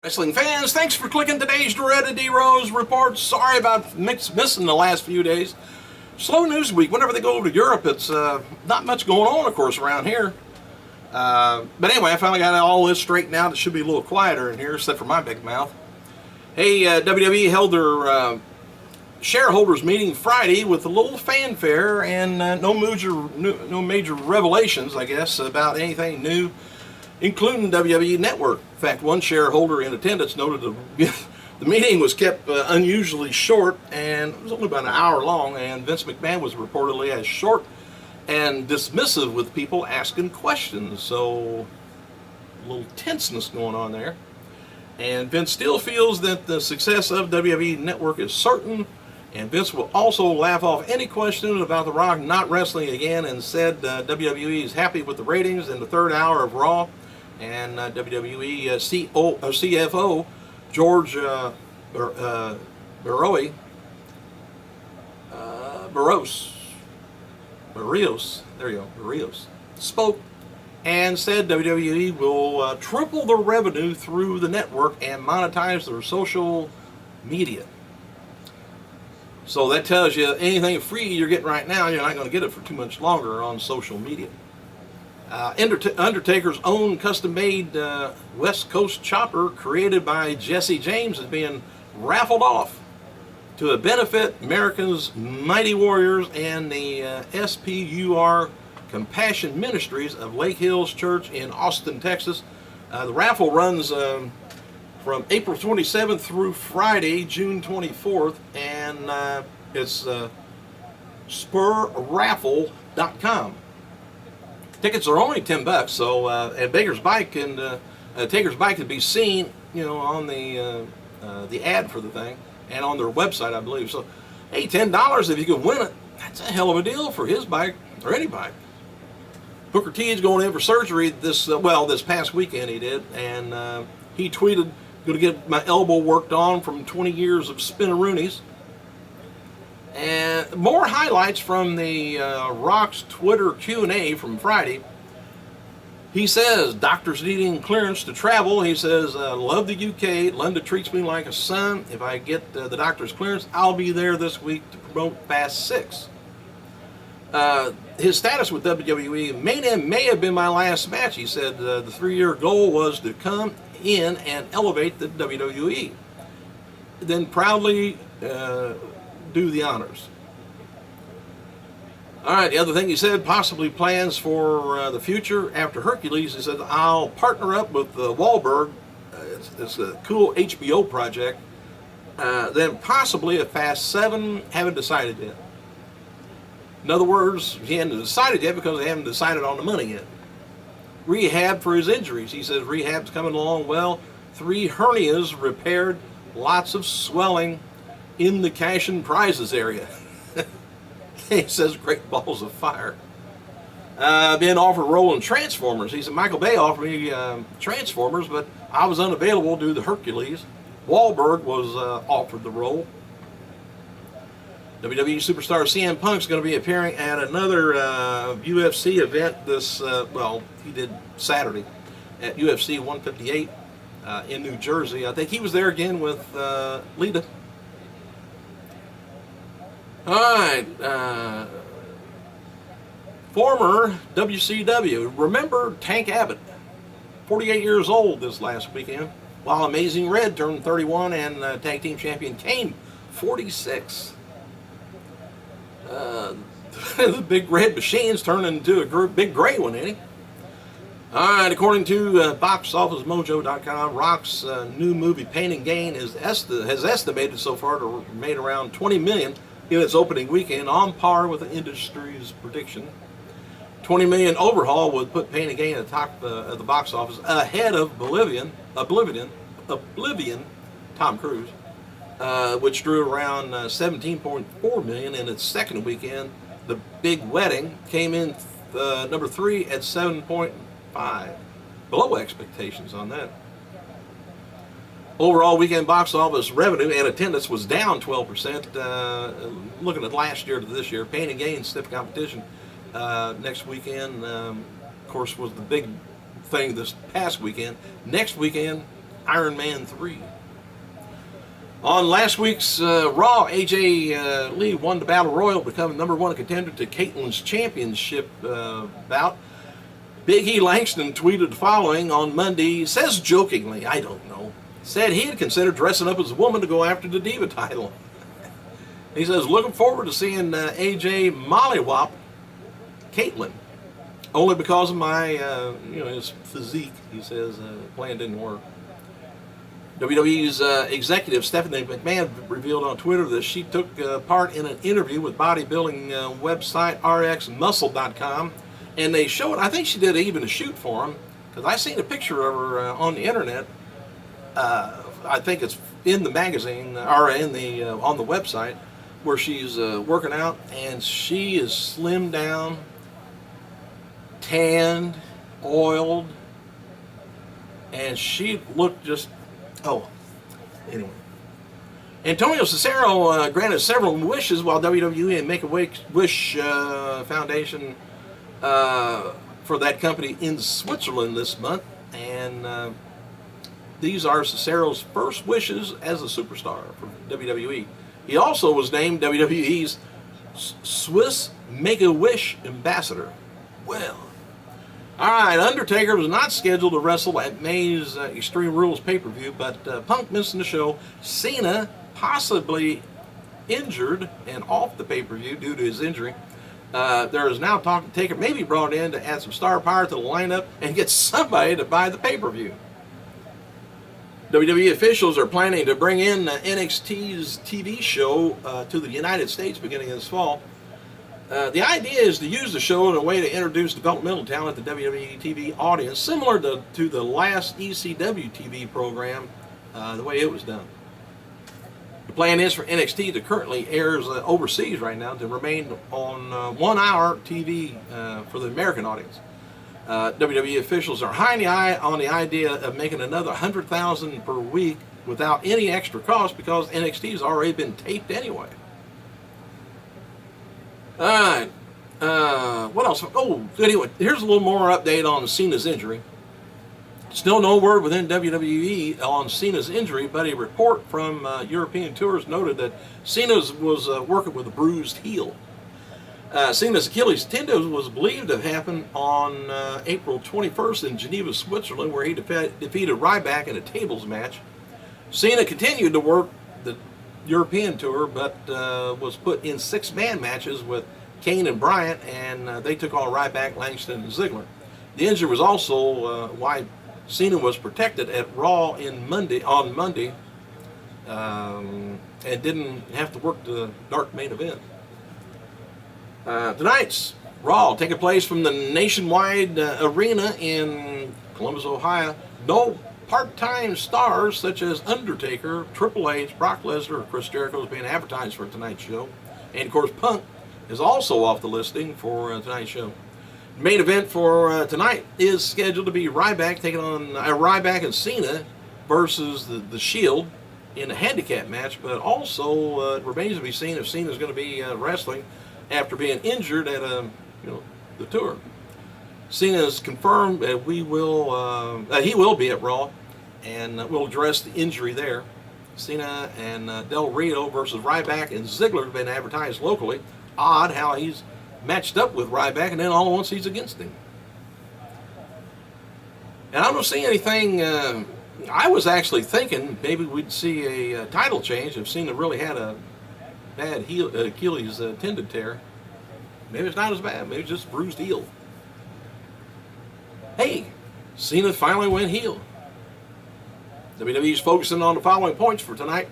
Wrestling fans, thanks for clicking today's Doretta D. Rose report. Sorry about missing the last few days. Slow news week. Whenever they go over to Europe, it's not much going on, of course, around here. But anyway, I finally got all this straightened out. It should be a little quieter in here, except for my big mouth. Hey, WWE held their shareholders meeting Friday with a little fanfare and no major revelations, I guess, about anything new, including WWE Network. In fact, one shareholder in attendance noted the meeting was kept unusually short, and it was only about an hour long, and Vince McMahon was reportedly as short and dismissive with people asking questions. So a little tenseness going on there. And Vince still feels that the success of WWE Network is certain, and Vince will also laugh off any questions about The Rock not wrestling again, and said WWE is happy with the ratings in the third hour of Raw. And WWE CFO George Barrios spoke and said WWE will triple their revenue through the network and monetize their social media. So that tells you anything free you're getting right now, you're not going to get it for too much longer on social media. Undertaker's own custom-made West Coast chopper created by Jesse James is being raffled off to benefit America's Mighty Warriors and the SPUR Compassion Ministries of Lake Hills Church in Austin, Texas. The raffle runs from April 27th through Friday, June 24th, and it's spurraffle.com. Tickets are only $10, so at Taker's Bike can be seen, on the ad for the thing and on their website, I believe. So, hey, $10 if you can win it, that's a hell of a deal for his bike or any bike. Booker T is going in for surgery this past weekend he did, and he tweeted, "Going to get my elbow worked on from 20 years of spinaroonies." And more highlights from the Rock's Twitter Q&A from Friday. He says, doctors needing clearance to travel. He says, love the UK. London treats me like a son. If I get the doctor's clearance, I'll be there this week to promote Fast 6. His status with WWE may have been my last match. He said the 3-year goal was to come in and elevate the WWE. Then proudly do the honors. All right, the other thing he said, possibly plans for the future after Hercules. He said, I'll partner up with Wahlberg. It's a cool HBO project. Then possibly a Fast 7. Haven't decided yet. In other words, he hadn't decided yet because they haven't decided on the money yet. Rehab for his injuries. He says rehab's coming along well. 3 hernias repaired. Lots of swelling in the cash and prizes area. He says great balls of fire. Been offered a role in Transformers. He said Michael Bay offered me Transformers, but I was unavailable due to Hercules. Wahlberg was offered the role. WWE superstar CM Punk's going to be appearing at another UFC event this, he did Saturday at UFC 158 in New Jersey. I think he was there again with Lita. All right, former WCW. Remember Tank Abbott, 48 years old this last weekend, while Amazing Red turned 31 and Tag Team Champion Kane, 46. The big red machine's turned into a big gray one, ain't he? All right, according to BoxOfficeMojo.com, Rock's new movie Pain and Gain has estimated so far to made around $20 million in its opening weekend, on par with the industry's prediction. $20 million overhaul would put Pain and Gain at the top of the box office, ahead of Oblivion, Tom Cruise, which drew around $17.4 million in its second weekend. The Big Wedding came in number 3 at 7.5, below expectations on that. Overall weekend box office revenue and attendance was down 12%. Looking at last year to this year, Pain and Gain stiff competition next weekend, of course, was the big thing this past weekend. Next weekend, Iron Man 3. On last week's Raw, AJ Lee won the Battle Royal, becoming #1 contender to Caitlin's championship bout. Big E Langston tweeted the following on Monday, says jokingly, I don't know, said he had considered dressing up as a woman to go after the Diva title. He says, looking forward to seeing AJ mollywop Caitlyn. Only because of my, his physique, he says, plan didn't work. WWE's executive Stephanie McMahon revealed on Twitter that she took part in an interview with bodybuilding website rxmuscle.com, and they showed, I think she did even a shoot for him, because I seen a picture of her on the internet. I think it's in the magazine, or in the on the website, where she's working out, and she is slimmed down, tanned, oiled, and she looked just, anyway. Antonio Cesaro granted several wishes while WWE and Make-A-Wish Foundation for that company in Switzerland this month, and these are Cesaro's first wishes as a superstar for WWE. He also was named WWE's Swiss Make-A-Wish ambassador. Well, alright, Undertaker was not scheduled to wrestle at May's Extreme Rules pay-per-view, but Punk missing the show. Cena possibly injured and off the pay-per-view due to his injury. There is now talk to Taker maybe brought in to add some star power to the lineup and get somebody to buy the pay-per-view. WWE officials are planning to bring in NXT's TV show to the United States beginning this fall. The idea is to use the show in a way to introduce developmental talent to WWE TV audience, similar to the last ECW TV program, the way it was done. The plan is for NXT that currently airs overseas right now to remain on 1 hour TV for the American audience. WWE officials are high on the idea of making another $100,000 per week without any extra cost because NXT has already been taped anyway. Alright, what else? Oh, anyway, here's a little more update on Cena's injury. Still no word within WWE on Cena's injury, but a report from European Tours noted that Cena was working with a bruised heel. Cena's Achilles tendon was believed to have happened on April 21st in Geneva, Switzerland, where he defeated Ryback in a tables match. Cena continued to work the European tour, but was put in 6-man matches with Kane and Bryant, and they took on Ryback, Langston, and Ziggler. The injury was also why Cena was protected at Raw on Monday, and didn't have to work the dark main event. Tonight's Raw taking place from the Nationwide Arena in Columbus, Ohio. No part-time stars such as Undertaker, Triple H, Brock Lesnar, or Chris Jericho is being advertised for tonight's show. And of course Punk is also off the listing for tonight's show. The main event for tonight is scheduled to be Ryback taking on Ryback and Cena versus the Shield in a handicap match, but also it remains to be seen if Cena is going to be wrestling after being injured at the tour. Cena has confirmed that he will be at Raw, and we'll address the injury there. Cena and Del Rio versus Ryback and Ziggler have been advertised locally. Odd how he's matched up with Ryback and then all at once he's against him. And I don't see anything. I was actually thinking maybe we'd see a title change if Cena really had a bad Achilles tendon tear. Maybe it's not as bad. Maybe it's just bruised heel. Hey, Cena finally went heel. WWE's focusing on the following points for tonight.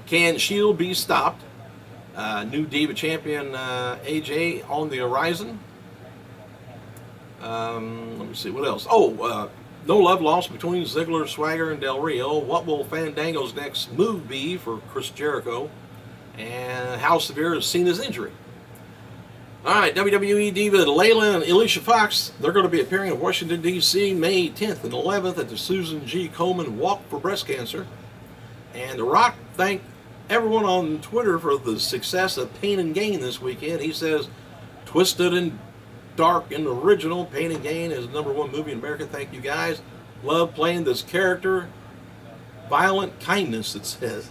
Can Shield be stopped? New Diva champion AJ on the horizon. Let me see, what else? No love lost between Ziggler, Swagger, and Del Rio. What will Fandango's next move be for Chris Jericho? And how severe is Cena's injury? Alright, WWE Diva Layla and Alicia Fox, they're going to be appearing in Washington, D.C. May 10th and 11th at the Susan G. Komen Walk for Breast Cancer. And The Rock thanked everyone on Twitter for the success of Pain and Gain this weekend. He says, twisted and dark and original, Pain and Gain is the #1 movie in America. Thank you guys. Love playing this character. violent kindness, it says.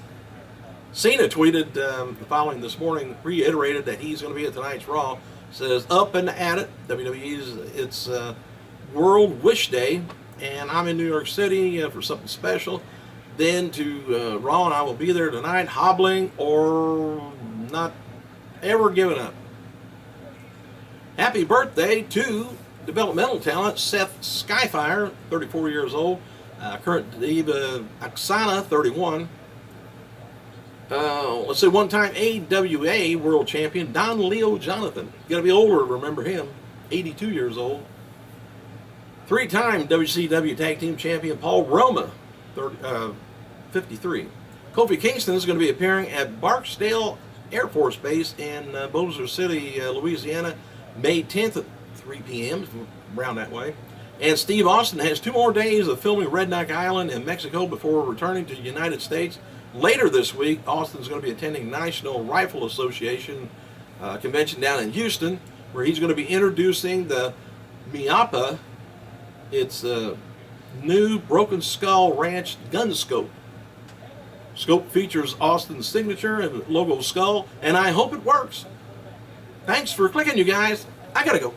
Cena tweeted the following this morning, reiterated that he's going to be at tonight's Raw. Says, up and at it. WWE's, it's World Wish Day, and I'm in New York City for something special. Then to Raw, and I will be there tonight, hobbling or not ever giving up. Happy birthday to developmental talent Seth Skyfire, 34 years old. Current diva Oksana, 31. Let's say one-time AWA World Champion Don Leo Jonathan. Got to be older to remember him. 82 years old. Three-time WCW Tag Team Champion Paul Roma, 53. Kofi Kingston is going to be appearing at Barksdale Air Force Base in Bossier City, Louisiana, May 10th at 3 p.m., around that way. And Steve Austin has 2 more days of filming Redneck Island in Mexico before returning to the United States. Later this week, Austin's going to be attending National Rifle Association convention down in Houston, where he's going to be introducing the Miapa. It's a new Broken Skull Ranch gun scope. Scope features Austin's signature and logo skull, and I hope it works. Thanks for clicking, you guys. I gotta go.